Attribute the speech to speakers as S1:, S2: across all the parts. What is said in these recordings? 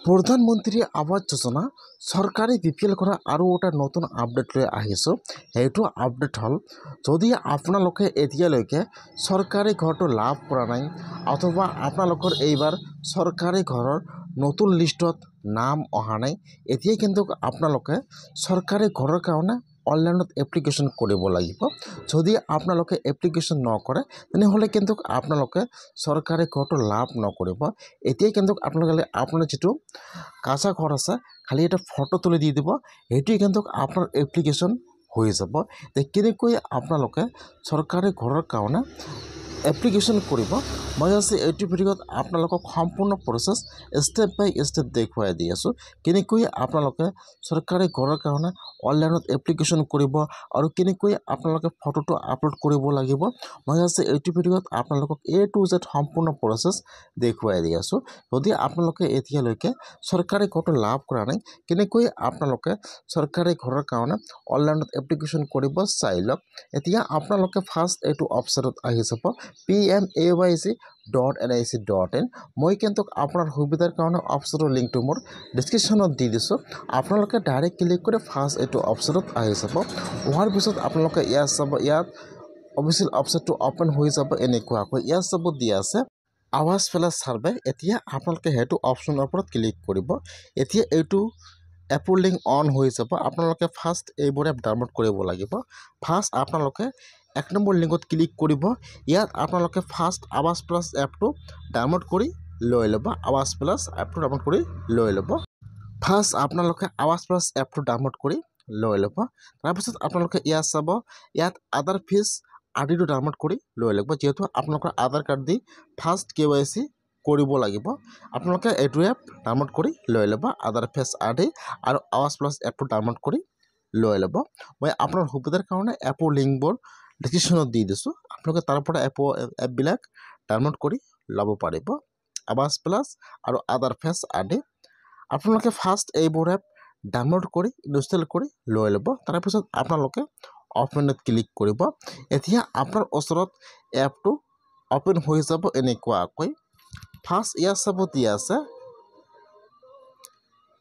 S1: প্ৰধানমন্ত্ৰী আৱাস যোজনা চৰকাৰী BPL কৰা আৰু এটা নতুন আপডেট লৈ আহিছোঁ। সেইটো আপডেট হ'ল, যদি আপোনালোকে এতিয়ালৈকে চৰকাৰী ঘৰটো লাভ কৰা নাই অথবা আপোনালোকৰ এইবাৰ চৰকাৰী ঘৰৰ নতুন লিষ্টত নাম অহা নাই, এতিয়াই কিন্তু আপোনালোকে চৰকাৰী ঘৰৰ কাৰণে অনলাইনত এপ্লিকেশ্যন কৰিব লাগিব। যদি আপোনালোকে এপ্লিকেশ্যন নকৰে তেনেহ'লে কিন্তু আপোনালোকে চৰকাৰী ঘৰটো লাভ নকৰিব। এতিয়াই কিন্তু আপোনালোকে আপোনাৰ যিটো কাঁচা ঘৰ আছে খালি এটা ফটো তুলি দি দিব, সেইটোৱে কিন্তু আপোনাৰ এপ্লিকেশ্যন হৈ যাব। কেনেকৈ আপোনালোকে চৰকাৰী ঘৰৰ কাৰণে এপ্লিকেশ্যন কৰিব, মই আজি এইটো ভিডিঅ'ত আপোনালোকক সম্পূৰ্ণ প্ৰচেছ ষ্টেপ বাই ষ্টেপ দেখুৱাই দি আছোঁ। কেনেকৈ আপোনালোকে চৰকাৰী ঘৰৰ কাৰণে অনলাইনত এপ্লিকেশ্যন কৰিব আৰু কেনেকৈ আপোনালোকে ফটোটো আপলোড কৰিব লাগিব, মই আজি এইটো ভিডিঅ'ত আপোনালোকক A to Z সম্পূৰ্ণ প্ৰচেছ দেখুৱাই দি আছোঁ। যদি আপোনালোকে এতিয়ালৈকে চৰকাৰী ঘৰটো লাভ কৰা নাই, কেনেকৈ আপোনালোকে চৰকাৰী ঘৰৰ কাৰণে অনলাইনত এপ্লিকেশ্যন কৰিব চাই লওক। এতিয়া আপোনালোকে ফাৰ্ষ্ট এইটো অপশ্যনত আহি যাব PMAYG.NIC.in। মই কিন্তু আপোনাৰ সুবিধাৰ কাৰণে অপশ্যনৰ লিংকটো মোৰ ডিছক্ৰিপশ্যনত দি দিছোঁ। আপোনালোকে ডাইৰেক্ট ক্লিক কৰি ফাৰ্ষ্ট এইটো অপশ্যনত আহি যাব। হোৱাৰ পিছত আপোনালোকে ইয়াত চাব, ইয়াত অফিচিয়েল অপশ্যনটো অ'পেন হৈ যাব। এনেকুৱাকৈ ইয়াত চাব দিয়া আছে আৱাজ প্লাছ ছাৰ্ভে। এতিয়া আপোনালোকে সেইটো অপশ্যনৰ ওপৰত ক্লিক কৰিব। এতিয়া এইটো এপৰ লিংক অন হৈ যাব। আপোনালোকে ফাৰ্ষ্ট এইবোৰ এপ ডাউনলোড কৰিব লাগিব। ফাৰ্ষ্ট আপোনালোকে 1 নম্বৰ লিংকত ক্লিক কৰিব। ইয়াত আপোনালোকে ফাৰ্ষ্ট আৱাজ প্লাছ এপটো ডাউনলোড কৰি লৈ ল'ব। আৱাজ প্লাছ এপটো ডাউনলোড কৰি লৈ ল'ব। ফাৰ্ষ্ট আপোনালোকে আৱাজ প্লাছ এপটো ডাউনলোড কৰি লৈ ল'ব। তাৰপিছত আপোনালোকে ইয়াত চাব, ইয়াত আধাৰ ফিজ আদিটো ডাউনলোড কৰি লৈ ল'ব। যিহেতু আপোনালোকৰ আধাৰ কাৰ্ড দি ফাৰ্ষ্ট KYC কৰিব লাগিব, আপোনালোকে এইটো এপ ডাউনলোড কৰি লৈ ল'ব। আধাৰ ফেচ আদি আৰু আৱাজ প্লাছ এপটো ডাউনলোড কৰি লৈ ল'ব। মই আপোনাৰ সুবিধাৰ কাৰণে এপৰ লিংকবোৰ ডিছক্ৰিপশ্যনত দি দিছোঁ। আপোনালোকে তাৰ পৰা এপবিলাক ডাউনলোড কৰি ল'ব পাৰিব। আৱাজ প্লাছ আৰু আধাৰ ফেচ আদি আপোনালোকে ফাৰ্ষ্ট এইবোৰ এপ ডাউনলোড কৰি ইনষ্টল কৰি লৈ ল'ব। তাৰপিছত আপোনালোকে অ'পেনত ক্লিক কৰিব। এতিয়া আপোনাৰ ওচৰত এপটো অ'পেন হৈ যাব। এনেকুৱাকৈ ফাৰ্ষ্ট ইয়াত চাব দিয়া আছে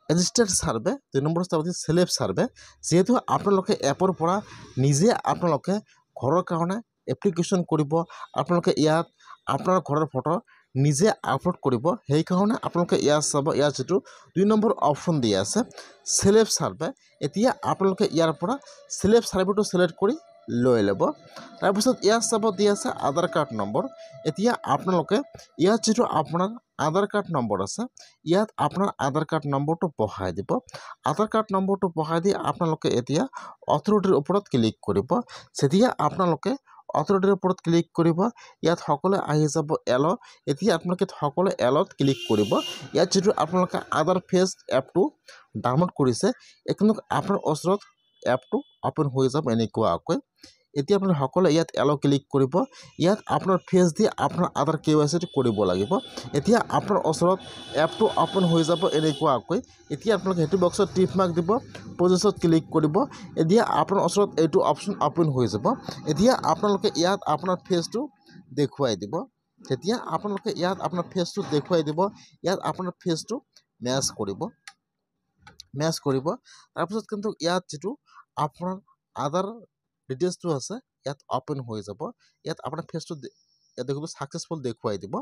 S1: এজিষ্টেড ছাৰ্ভে, 2 নম্বৰ চাব দিয়া চেলেব ছাৰ্ভে। যিহেতু আপোনালোকে এপৰ পৰা নিজে আপোনালোকে ঘৰৰ কাৰণে এপ্লিকেশ্যন কৰিব, আপোনালোকে ইয়াত আপোনাৰ ঘৰৰ ফটো নিজে আপলোড কৰিব, সেইকাৰণে আপোনালোকে ইয়াত চাব, ইয়াত যিটো 2 নম্বৰ অপশ্যন দিয়া আছে চেলেব ছাৰ্ভে। এতিয়া আপোনালোকে ইয়াৰ পৰা চেলেব ছাৰ্ভেটো ছিলেক্ট কৰি লৈ ল'ব। তাৰপিছত ইয়াত চাব দিয়া আছে আধাৰ কাৰ্ড নম্বৰ। এতিয়া আপোনালোকে ইয়াত যিটো আপোনাৰ আধাৰ কাৰ্ড নম্বৰ আছে, ইয়াত আপোনাৰ আধাৰ কাৰ্ড নম্বৰটো বহাই দিব। আধাৰ কাৰ্ড নম্বৰটো বহাই দি আপোনালোকে এতিয়া অথৰিটিৰ ওপৰত ক্লিক কৰিব। যেতিয়া আপোনালোকে অথৰিটিৰ ওপৰত ক্লিক কৰিব, ইয়াত সকলোৱে আহি যাব এল'। এতিয়া আপোনালোকে সকলোৱে এলত ক্লিক কৰিব। ইয়াত যিটো আপোনালোকে আধাৰ ফেচ এপটো ডাউনলোড কৰিছে, এইটো আপোনাৰ ওচৰত এপটো অ'পেন হৈ যাব। এনেকুৱাকৈ এতিয়া আপুনি সকলোৱে ইয়াত এল' ক্লিক কৰিব। ইয়াত আপোনাৰ ফেচ দি আপোনাৰ আধাৰ KYCটো কৰিব লাগিব। এতিয়া আপোনাৰ ওচৰত এপটো অ'পেন হৈ যাব। এনেকুৱাকৈ এতিয়া আপোনালোকে সেইটো বক্সত টিক মাৰ্ক দিব, প্ৰচেছত ক্লিক কৰিব। এতিয়া আপোনাৰ ওচৰত এইটো অপশ্যন অ'পেন হৈ যাব। এতিয়া আপোনালোকে ইয়াত আপোনাৰ ফেচটো দেখুৱাই দিব। তেতিয়া আপোনালোকে ইয়াত আপোনাৰ ফেচটো দেখুৱাই দিব, ইয়াত আপোনাৰ ফেচটো মেচ কৰিব। তাৰপিছত কিন্তু ইয়াত যিটো আপোনাৰ আধাৰ ডিটেইলছটো আছে ইয়াত অ'পেন হৈ যাব। ইয়াত আপোনাৰ ফেচটো দেখিব ছাকচেছফুল দেখুৱাই দিব।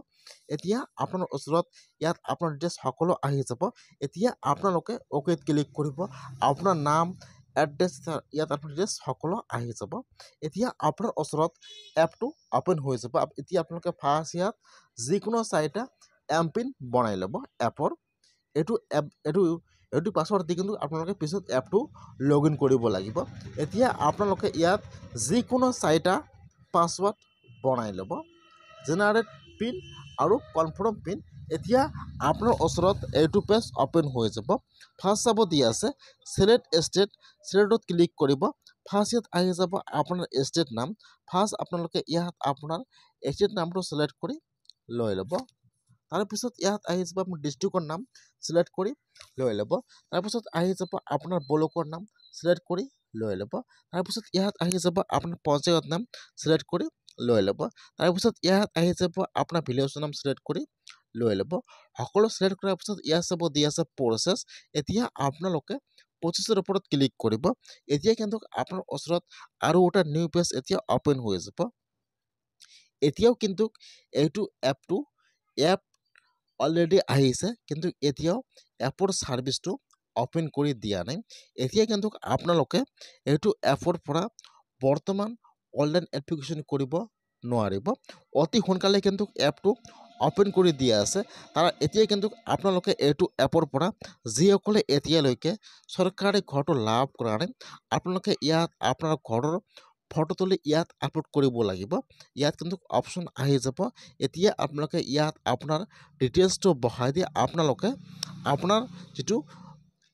S1: এতিয়া আপোনাৰ ওচৰত ইয়াত আপোনাৰ ডিটেইলছ সকলো আহি যাব। এতিয়া আপোনালোকে অ'কেত ক্লিক কৰিব। আপোনাৰ নাম, এড্ৰেছ, ইয়াত আপোনাৰ ডিটেইলছ সকলো আহি যাব। এতিয়া আপোনাৰ ওচৰত এপটো অ'পেন হৈ যাব। এতিয়া আপোনালোকে ফাৰ্ষ্ট ইয়াত যিকোনো 4টা এমপিন বনাই ল'ব এপৰ। এইটো পাছৱৰ্ড দি কিন্তু আপোনালোকে পিছত এপটো লগ ইন কৰিব লাগিব। এতিয়া আপোনালোকে ইয়াত যিকোনো 4টা পাছৱৰ্ড বনাই ল'ব, জেনাৰেট পিন আৰু কনফাৰ্ম পিন। এতিয়া আপোনাৰ ওচৰত এইটো পেজ অ'পেন হৈ যাব। ফাৰ্ষ্ট চাব দিয়া আছে ছিলেক্ট ষ্টেট, ছিলেক্টত ক্লিক কৰিব। ফাৰ্ষ্ট ইয়াত আহি যাব আপোনাৰ ষ্টেট নাম। ফাৰ্ষ্ট আপোনালোকে ইয়াত আপোনাৰ ষ্টেট নামটো ছিলেক্ট কৰি লৈ ল'ব। তাৰপিছত ইয়াত আহি যাব আপোনাৰ ডিষ্ট্ৰিক্টৰ নাম ছিলেক্ট কৰি লৈ ল'ব। তাৰপিছত আহি যাব আপোনাৰ ব্লকৰ নাম ছিলেক্ট কৰি লৈ ল'ব। তাৰপিছত ইয়াত আহি যাব আপোনাৰ পঞ্চায়ত নাম ছিলেক্ট কৰি লৈ ল'ব। তাৰপিছত ইয়াত আহি যাব আপোনাৰ ভিলেজৰ নাম ছিলেক্ট কৰি লৈ ল'ব। সকলো চিলেক্ট কৰাৰ পিছত ইয়াত চাব দি আছে প্ৰচেছ। এতিয়া আপোনালোকে প্ৰচেছৰ ওপৰত ক্লিক কৰিব। এতিয়া কিন্তু আপোনাৰ ওচৰত আৰু এটা নিউ পেজ এতিয়া অপেন হৈ যাব। এতিয়াও কিন্তু এইটো এপ অলৰেডি আহিছে, কিন্তু এতিয়াও এপৰ ছাৰ্ভিচটো অপেন কৰি দিয়া নাই। এতিয়া কিন্তু আপোনালোকে এইটো এপৰ পৰা বৰ্তমান অনলাইন এপ্লিকেশ্যন কৰিব নোৱাৰিব। অতি সোনকালে কিন্তু এপটো অপেন কৰি দিয়া আছে। তাৰ এতিয়া কিন্তু আপোনালোকে এইটো এপৰ পৰা যিসকলে এতিয়ালৈকে চৰকাৰী ঘৰটো লাভ কৰা নাই, আপোনালোকে ইয়াত আপোনাৰ ঘৰৰ ফটো তুলি ইয়াত আপলোড কৰিব লাগিব। ইয়াত কিন্তু অপশ্যন আহি যাব। এতিয়া আপোনালোকে ইয়াত আপোনাৰ ডিটেইলছটো বহাই দি আপোনালোকে আপোনাৰ যিটো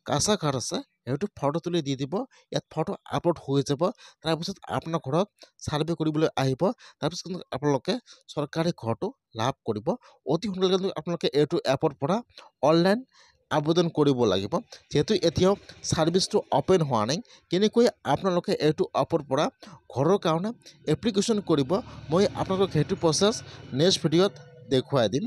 S1: কাঁচা ঘৰ আছে সেইটো ফটো তুলি দি দিব। ইয়াত ফটো আপলোড হৈ যাব। তাৰপিছত আপোনাৰ ঘৰত ছাৰ্ভে কৰিবলৈ আহিব। তাৰপিছত কিন্তু আপোনালোকে চৰকাৰী ঘৰটো লাভ কৰিব। অতি সোনকালে কিন্তু আপোনালোকে এইটো এপৰ পৰা অনলাইন আবেদন কৰিব লাগিব। যিহেতু এতিয়াও ছাৰ্ভিচটো অপেন হোৱা নাই, কেনেকৈ আপোনালোকে এইটো এপৰ পৰা ঘৰৰ কাৰণে এপ্লিকেশ্যন কৰিব, মই আপোনালোকক সেইটো প্ৰচেছ নেক্সট ভিডিঅ'ত দেখুৱাই দিম।